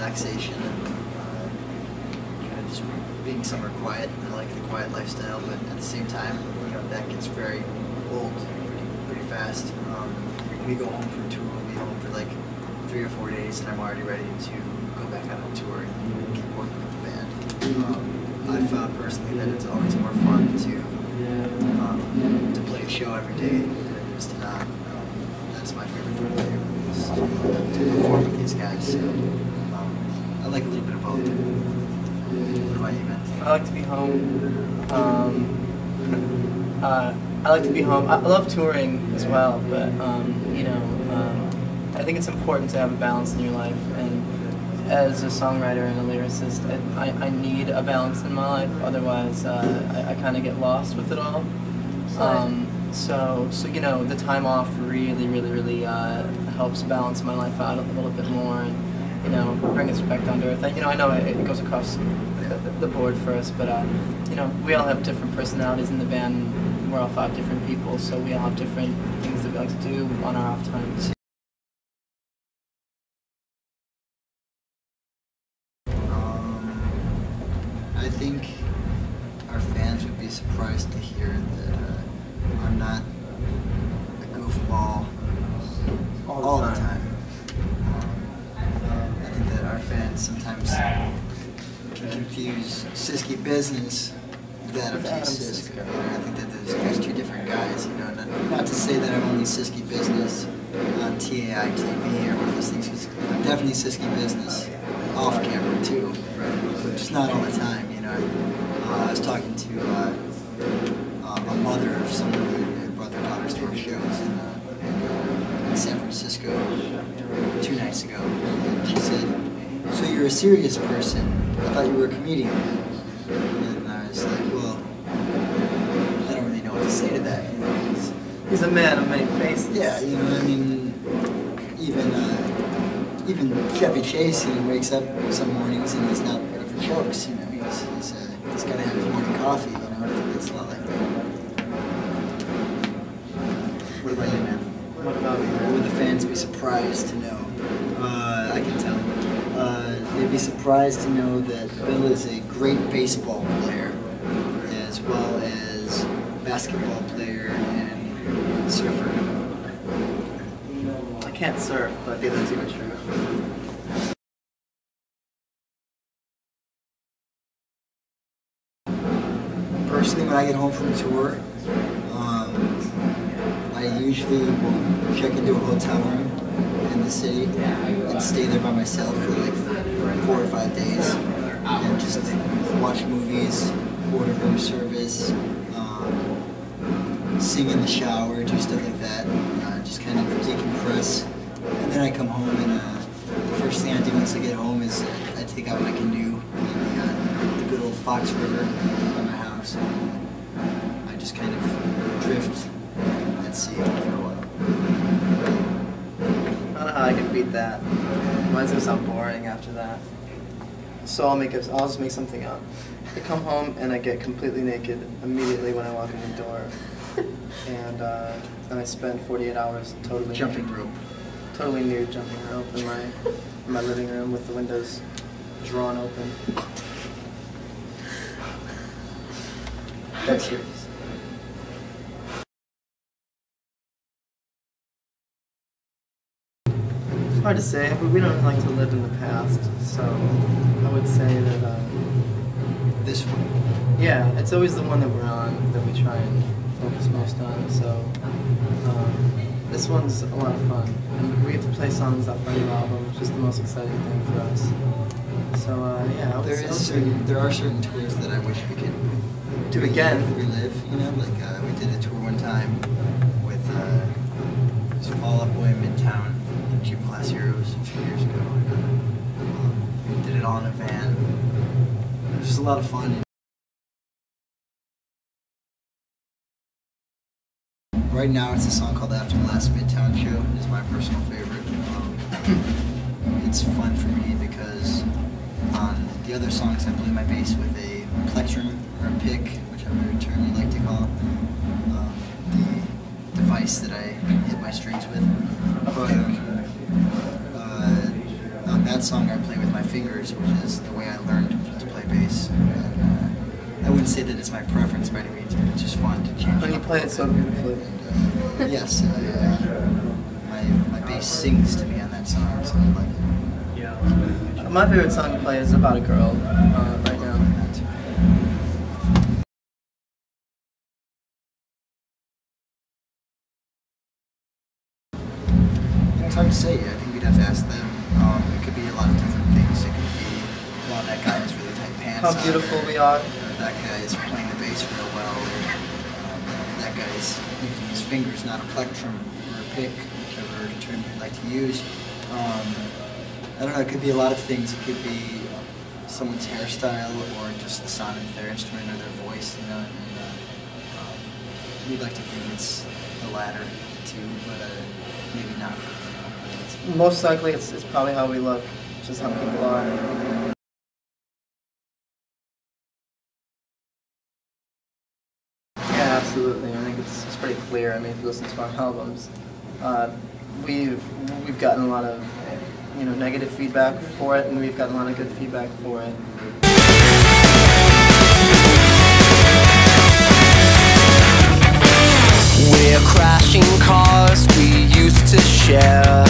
relaxation and kind of just being somewhere quiet. I like the quiet lifestyle, but at the same time, that gets very old pretty fast. When we go home from tour, we'll be home for like 3 or 4 days, and I'm already ready to go back out on tour and keep working with the band. I've found personally that it's always more fun to play a show every day than it is to not. That's my favorite thing to do, is to perform with these guys. So I like a little bit of both. What about you, man? I like to be home. I like to be home. I love touring as well, but I think it's important to have a balance in your life. And as a songwriter and a lyricist, I need a balance in my life. Otherwise, I kind of get lost with it all. So the time off really helps balance my life out a little bit more, and bring us back down to earth. I know it goes across the board for us, but we all have different personalities in the band. We're all 5 different people, so we all have different things that we like to do on our off times. I think our fans would be surprised to hear that I'm not a goofball all the time. I think that our fans sometimes can confuse Siska business with Adam Siska. I think that there's 2 different guys. Not to say that I'm only Siska business on TAI TV or one of those things, because I'm definitely Siska business off camera too, but just not all the time. I was talking to a mother of someone who had brought their daughters to our shows in San Francisco 2 nights ago. And she said, "So you're a serious person? I thought you were a comedian." And I was like, "Well, I don't really know what to say to that." He's a man of many faces. Yeah, even Chevy Chase, wakes up some mornings and he's not ready for jokes. He's got to have his morning coffee. It's a lot like that. What about you, man? What about me? What would the fans be surprised to know? I can tell. They'd be surprised to know that Bill is a great baseball player, as well as basketball player and surfer. I can't surf, but the other 2 are true. Personally, when I get home from tour, I usually will check into a hotel room in the city and stay there by myself for like 4 or 5 days and just watch movies, order room service, sing in the shower, do stuff like that, just kind of decompress. And then I come home, and the first thing I do once I get home is I take out my canoe in the good old Fox River by my house. I just kind of drift at sea for a while. I don't know how I can beat that. Mine's gonna sound boring after that. So I'll just make something up. I come home and I get completely naked immediately when I walk in the door. And then I spend 48 hours totally Jumping rope. Totally nude jumping rope in my living room with the windows drawn open. That's serious. It's hard to say, but we don't like to live in the past, so I would say that This one. yeah, it's always the one that we're on that we try and focus most on. So this one's a lot of fun, and we get to play songs off our new album, which is the most exciting thing for us. So yeah, there are certain tours that I wish we could do again. Relive, like we did a tour one time with Fall Out Boy in Midtown and Cheap Class Heroes a few years ago. And, we did it all in a van. It was just a lot of fun. Right now it's a song called After the Last Midtown Show. It's my personal favorite. It's fun for me because on the other songs I play my bass with a plectrum or a pick, whichever term you like to call the device that I hit my strings with. But on that song I play with my fingers, which is the way I learned to play bass. And, I wouldn't say that it's my preference by any means, but it's just fun to change. And you play it so beautifully. And, yes, my bass sings to me on that song, so I like it. My favorite song to play is About a Girl right now. It's hard to say. I think we'd have to ask them. It could be a lot of different things. It could be, well, that guy has really tight pants. How beautiful we are. Or that guy is playing the bass real well. Or, that guy is using his fingers, not a plectrum or a pick, whichever term you'd like to use. I don't know. It could be a lot of things. It could be someone's hairstyle, or just the sound of their instrument or their voice. You know, and we'd like to think it's the latter too, but maybe not. Most likely, it's probably how we look, just how people are. Yeah, absolutely. I think it's pretty clear. I mean, if you listen to our albums, we've gotten a lot of negative feedback for it, and we've gotten a lot of good feedback for it. We're crashing cars we used to share.